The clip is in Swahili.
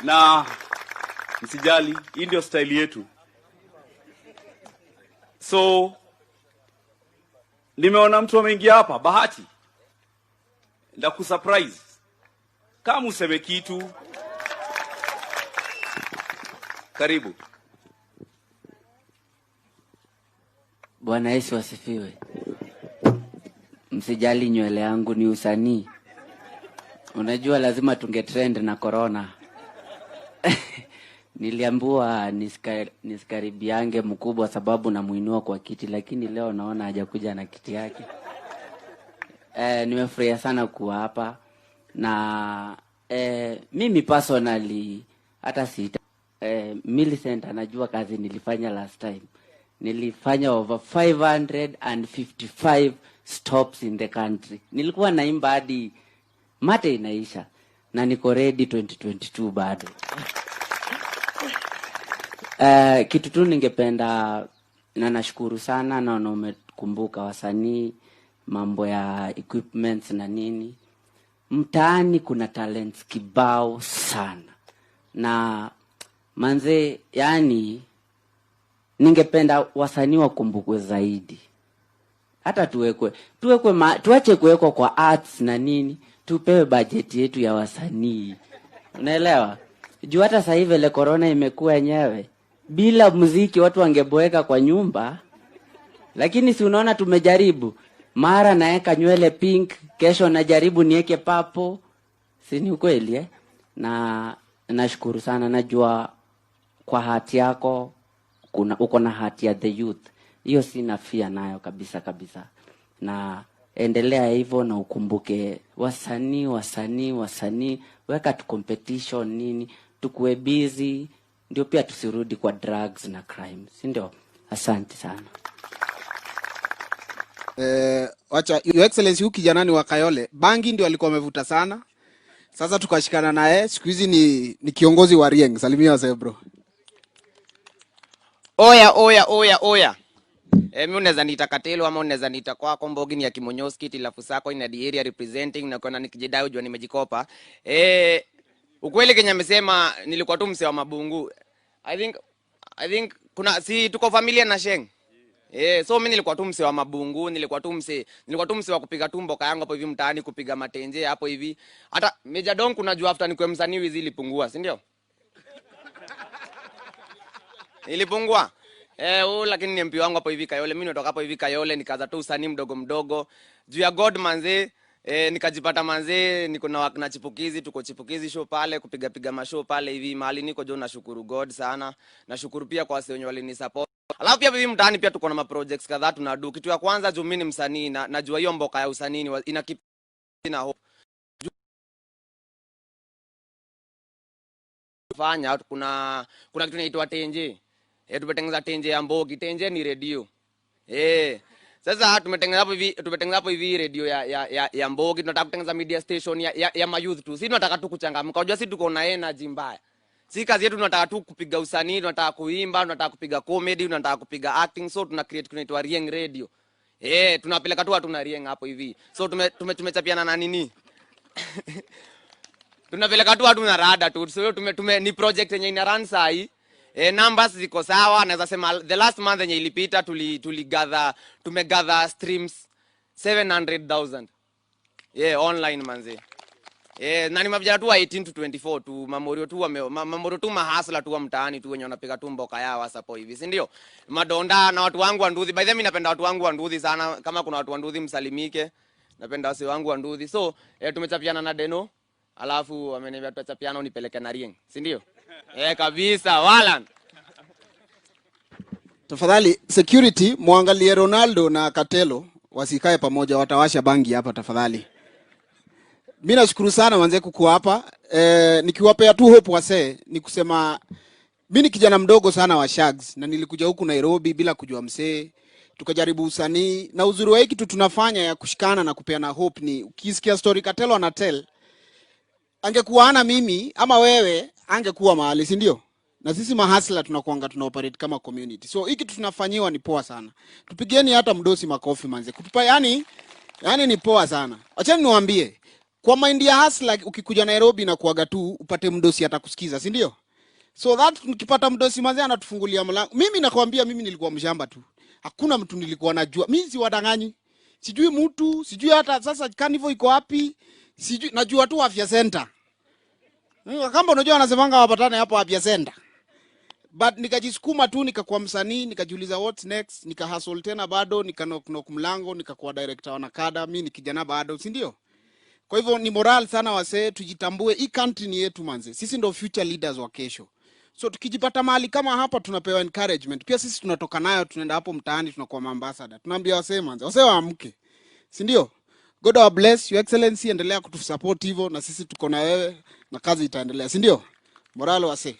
na msijali, hii ndio style yetu. So nimeona mtu ameingia hapa, Bahati, nda kusurprise kama useme kitu. Karibu. Bwana Yesu asifiwe. Msijali, nywele yangu ni usanii. Unajua lazima tungetrend na corona. Niliambiwa nisikaribiange mkubwa sababu namuinua kwa kiti, lakini leo naona hajakuja na kiti yake. Nimefurahia sana kuwa hapa na mimi personally hata sita Millicent anajua kazi nilifanya last time. Nilifanya over 555 stops in the country. Nilikuwa naimba hadi mate inaisha na niko ready 2022 bado. Kitu tu ningependa, na nashukuru sana na umekumbuka wasanii, mambo ya equipments na nini. Mtaani kuna talents kibao sana. Na manze, yani ningependa wasanii wakumbukwe zaidi. Hata tuache kuwekwa kwa arts na nini, tupewe budget yetu ya wasanii. Unaelewa? Juu hata sasa hivi ile corona imekuwa yenyewe. Bila muziki watu wangeboeka kwa nyumba. Lakini si unaona tumejaribu. Mara naeka nywele pink, kesho najaribu niweke papo. Si ni ukweli Na nashukuru sana, najua kwa hati yako uko na hati ya the youth. Hiyo sina fia nayo kabisa. Na endelea hivyo na ukumbuke wasanii, weka tu competition nini, tukue busy, ndio pia tusirudi kwa drugs na crime, si ndio? Asante sana. Wacha Your Excellency, huyu kijanani wa Kayole, bangi ndio alikuwa amevuta sana. Sasa tukashikana naye, siku hizi ni kiongozi wa Rieng. Salimia wazee bro. Oya. Mimi unaweza niita Katelo ama unaweza niita kwako Mbogi ni ya Kimonyoski, tilafu sako ina the area representing, na kuna nikijidai ujua nimejikopa. Ukweli Kenya amesema nilikuwa tu mse wa mabungu. I think kuna si tuko familia na Sheng. So mimi nilikuwa tu mse wa mabungu, nilikuwa tu mse wa kupiga tumbo kayangu hapo hivi mtaani, kupiga matenje hapo hivi. Hata Major Don kunajua after nikuwe msanii wizi ilipungua, si ndio? Ilipungua. Lakini ni MP wangu hapo hivi Kayole. Mimi nitoka hapo hivi Kayole nikaanza tu usanii mdogo. Juu ya God manze, nikajipata manze niko na chipukizi, tuko chipukizi show pale, kupiga mashow pale hivi mahali niko jo. Nashukuru God sana. Nashukuru pia kwa wase wenye walinisupport. Alafu pia hivi mtaani pia tuko na ma projects kadhaa tunadu. Kitu ya kwanza juu mimi ni msanii na najua hiyo mboka ya usanii ina na hope. Fanya kuna kitu inaitwa tenje. Tumetengeneza tenje ya Mbogi. Tenje ni radio. Sasa tumetengeneza hapo hivi radio ya Mbogi. Tunataka kutengeneza media station ya ma youth tu. Sisi tunataka tu kuchangamka. Unajua sisi tuko na energy mbaya. Sisi kazi yetu tunataka tu kupiga usanii, tunataka kuimba, tunataka kupiga comedy, tunataka kupiga acting. So tuna create kunaitwa Rieng Radio. Tunapeleka tu watu na Rieng hapo hivi. So tumechapiana na nini? Tunapeleka tu watu na rada tu. So ni project yenye ina run saa hii. Numbers ziko sawa, naweza sema the last month yenye ilipita tumegather streams 700,000 online manze. Na ni mavijana tu wa 18 to 24 tu, mamorio tu mahasla tu wa mtaani tu wenye wanapiga tu mboka yao hapo hivi, si ndio? Madonda na watu wangu wa Nduthi. By the way, mimi napenda watu wangu wa Nduthi sana. Kama kuna watu wa Nduthi msalimike. Napenda wase wangu wa Nduthi. So tumechapiana na Deno, alafu ameniambia tutachapiana nipeleke na Rieng, si ndio? Kabisa wala. Tafadhali security muangalie Ronaldo na Katelo wasikae pamoja, watawasha bangi hapa tafadhali. Mimi nashukuru sana manze kukuwa hapa. Nikiwapea tu hope wase, ni kusema mimi ni kijana mdogo sana wa Shags na nilikuja huku Nairobi bila kujua msee. Tukajaribu usanii na uzuri wa hiki tu tunafanya ya kushikana na kupeana hope ni ukisikia story Katelo anatel, angekuwa ana mimi ama wewe angekuwa mahali, si ndio? Na sisi mahasla tunakuanga tunaoperate kama community. So hiki tunafanyiwa ni poa sana. Tupigeni hata mdosi makofi manze. Kutupa yani ni poa sana. Acha niwaambie, Kwa mind ya hustler ukikuja Nairobi na kuaga tu upate mdosi atakusikiza, si ndio? So that nikipata mdosi manzi anatufungulia mlango. Mimi nakwambia mimi nilikuwa mshamba tu. Hakuna mtu nilikuwa najua. Mimi si wadanganyi. Sijui mtu, sijui hata sasa Carnival iko wapi. Sijui najua tu afya center. Kama unajua wanasemanga wapatane hapo afya center. But nikajisukuma tu nikakuwa msanii, nikajiuliza what's next, nikahustle tena bado, knock mlango, nikakuwa director wa Nakada, mimi ni kijana bado, si ndio? Kwa hivyo ni moral sana wasee, tujitambue, hii country ni yetu manze. Sisi ndio future leaders wa kesho. So tukijipata mahali kama hapa tunapewa encouragement. Pia sisi tunatoka nayo, tunaenda hapo mtaani, tunakuwa ambassador. Tunaambia wasee manze, wasee waamke. Si ndio? God bless your excellency, endelea kutusupport hivyo na sisi tuko na wewe na kazi itaendelea, si ndio? Moral wasee.